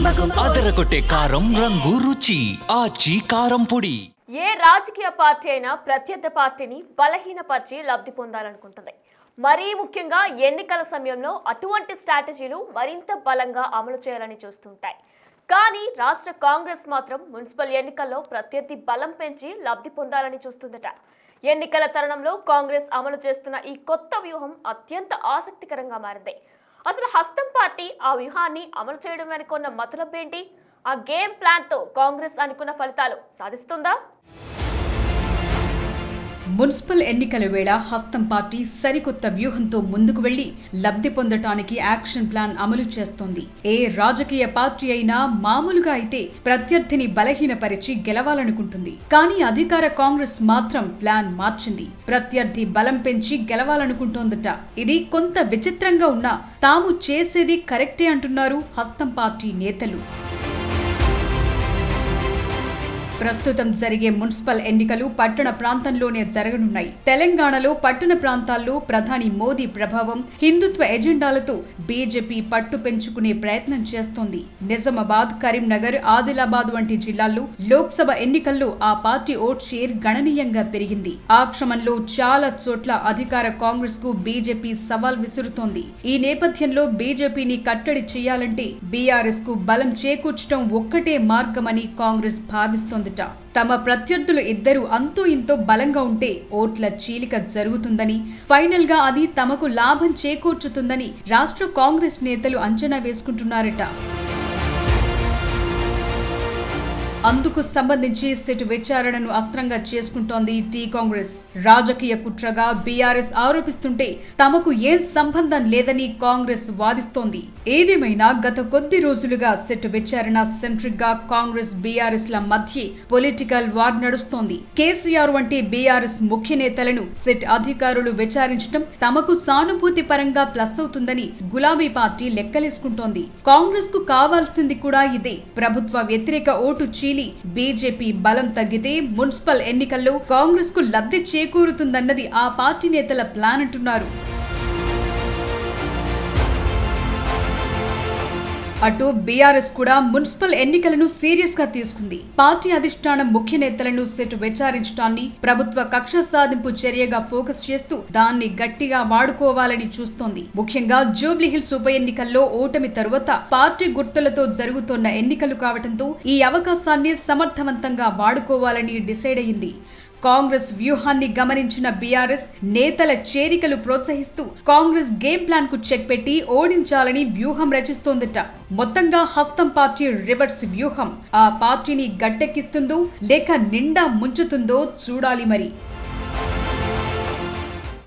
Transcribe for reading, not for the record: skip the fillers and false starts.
అదరగొట్టే కారం రంగు రుచి ఆచి కారం పొడి. ఏ రాజకీయ పార్టీ అయినా ప్రత్యర్థి పార్టీని బలహీనపరిచి లబ్ధి పొందాలనుకుంటుంది. మరీ ముఖ్యంగా ఎన్నికల సమయంలో అటువంటి స్ట్రాటజీలు మరింత బలంగా అమలు చేయాలని చూస్తుంటాయి. కానీ రాష్ట్ర కాంగ్రెస్ మాత్రం మున్సిపల్ ఎన్నికల్లో ప్రత్యర్థి బలం పెంచి లబ్ధి పొందాలని చూస్తుందట. ఎన్నికల తరుణంలో కాంగ్రెస్ అమలు చేస్తున్న ఈ కొత్త వ్యూహం అత్యంత ఆసక్తికరంగా మారింది. అసలు హస్తం పార్టీ ఆ వ్యూహాన్ని అమలు చేయడం వెనుక ఉన్న మతలబ్ ఏంటి? ఆ గేమ్ ప్లాన్ తో కాంగ్రెస్ అనుకున్న ఫలితాలు సాధిస్తుందా? మున్సిపల్ ఎన్నికల వేళ హస్తం పార్టీ సరికొత్త వ్యూహంతో ముందుకు వెళ్లి లబ్ధి పొందటానికి యాక్షన్ ప్లాన్ అమలు చేస్తోంది. ఏ రాజకీయ పార్టీ అయినా మామూలుగా అయితే ప్రత్యర్థిని బలహీనపరిచి గెలవాలనుకుంటుంది. కానీ అధికార కాంగ్రెస్ మాత్రం ప్లాన్ మార్చింది. ప్రత్యర్థి బలం పెంచి గెలవాలనుకుంటోందట. ఇది కొంత విచిత్రంగా ఉన్నా తాము చేసేది కరెక్టే అంటున్నారు హస్తం పార్టీ నేతలు. ప్రస్తుతం జరిగే మున్సిపల్ ఎన్నికలు పట్టణ ప్రాంతంలోనే జరగనున్నాయి. తెలంగాణలో పట్టణ ప్రాంతాల్లో ప్రధాని మోదీ ప్రభావం, హిందుత్వ ఎజెండాలతో బీజేపీ పట్టు పెంచుకునే ప్రయత్నం చేస్తోంది. నిజామాబాద్, కరీంనగర్, ఆదిలాబాద్ వంటి జిల్లాల్లో లోక్సభ ఎన్నికల్లో ఆ పార్టీ ఓట్ షేర్ గణనీయంగా పెరిగింది. ఆ క్రమంలో చాలా చోట్ల అధికార కాంగ్రెస్ కు బీజేపీ సవాల్ విసురుతోంది. ఈ నేపథ్యంలో బీజేపీని కట్టడి చేయాలంటే బీఆర్ఎస్ కు బలం చేకూర్చడం ఒక్కటే మార్గమని కాంగ్రెస్ భావిస్తోంది. తమ ప్రత్యర్థులు ఇద్దరు అంతో ఇంతో బలంగా ఉంటే ఓట్ల చీలిక జరుగుతుందని, ఫైనల్ గా అది తమకు లాభం చేకూర్చుతుందని రాష్ట్ర కాంగ్రెస్ నేతలు అంచనా వేసుకుంటున్నారట. అందుకు సంబంధించి సిట్ విచారణను అస్త్రంగా చేసుకుంటోంది టీ కాంగ్రెస్. రాజకీయ కుట్రగా బీఆర్ఎస్ ఆరోపిస్తుంటే తమకు ఏ సంబంధం లేదని కాంగ్రెస్ వాదిస్తోంది. ఏదేమైనా గత కొద్ది రోజులుగా సిట్ విచారణ సెంట్రిక్ గా కాంగ్రెస్ బీఆర్ఎస్ ల మధ్య పొలిటికల్ వార్ నడుస్తోంది. కేసీఆర్ వంటి బీఆర్ఎస్ ముఖ్య నేతలను సిట్ అధికారులు విచారించడం తమకు సానుభూతి పరంగా ప్లస్ అవుతుందని గులాబీ పార్టీ లెక్కలేసుకుంటోంది. కాంగ్రెస్ కు కావాల్సింది కూడా ఇదే. ప్రభుత్వ వ్యతిరేక ఓటు బీజేపీ బలం తగ్గితే మున్సిపల్ ఎన్నికల్లో కాంగ్రెస్ కు లబ్ధి చేకూరుతుందన్నది ఆ పార్టీ నేతల ప్లాన్ అంటున్నారు. అటు బీఆర్ఎస్ కూడా మున్సిపల్ ఎన్నికలను సీరియస్ గా తీసుకుంది. పార్టీ అధిష్టానం ముఖ్య నేతలను సిట్ విచారించడాన్ని ప్రభుత్వ కక్ష సాధింపు చర్యగా ఫోకస్ చేస్తూ దాన్ని గట్టిగా వాడుకోవాలని చూస్తోంది. ముఖ్యంగా జూబ్లీహిల్స్ ఉప ఎన్నికల్లో ఓటమి తరువాత పార్టీ గుర్తులతో జరుగుతున్న ఎన్నికలు కావడంతో ఈ అవకాశాన్ని సమర్థవంతంగా వాడుకోవాలని డిసైడ్ అయింది. కాంగ్రెస్ వ్యూహాన్ని గమనించిన బీఆర్ఎస్ నేతల చేరికలు ప్రోత్సహిస్తూ కాంగ్రెస్ గేమ్ ప్లాన్ కు చెక్ పెట్టి ఓడించాలని వ్యూహం రచిస్తోందట. మొత్తంగా హస్తం పార్టీ రివర్స్ వ్యూహం ఆ పార్టీని గట్టెక్కిస్తుందో లేక నిండా ముంచుతుందో చూడాలి మరి.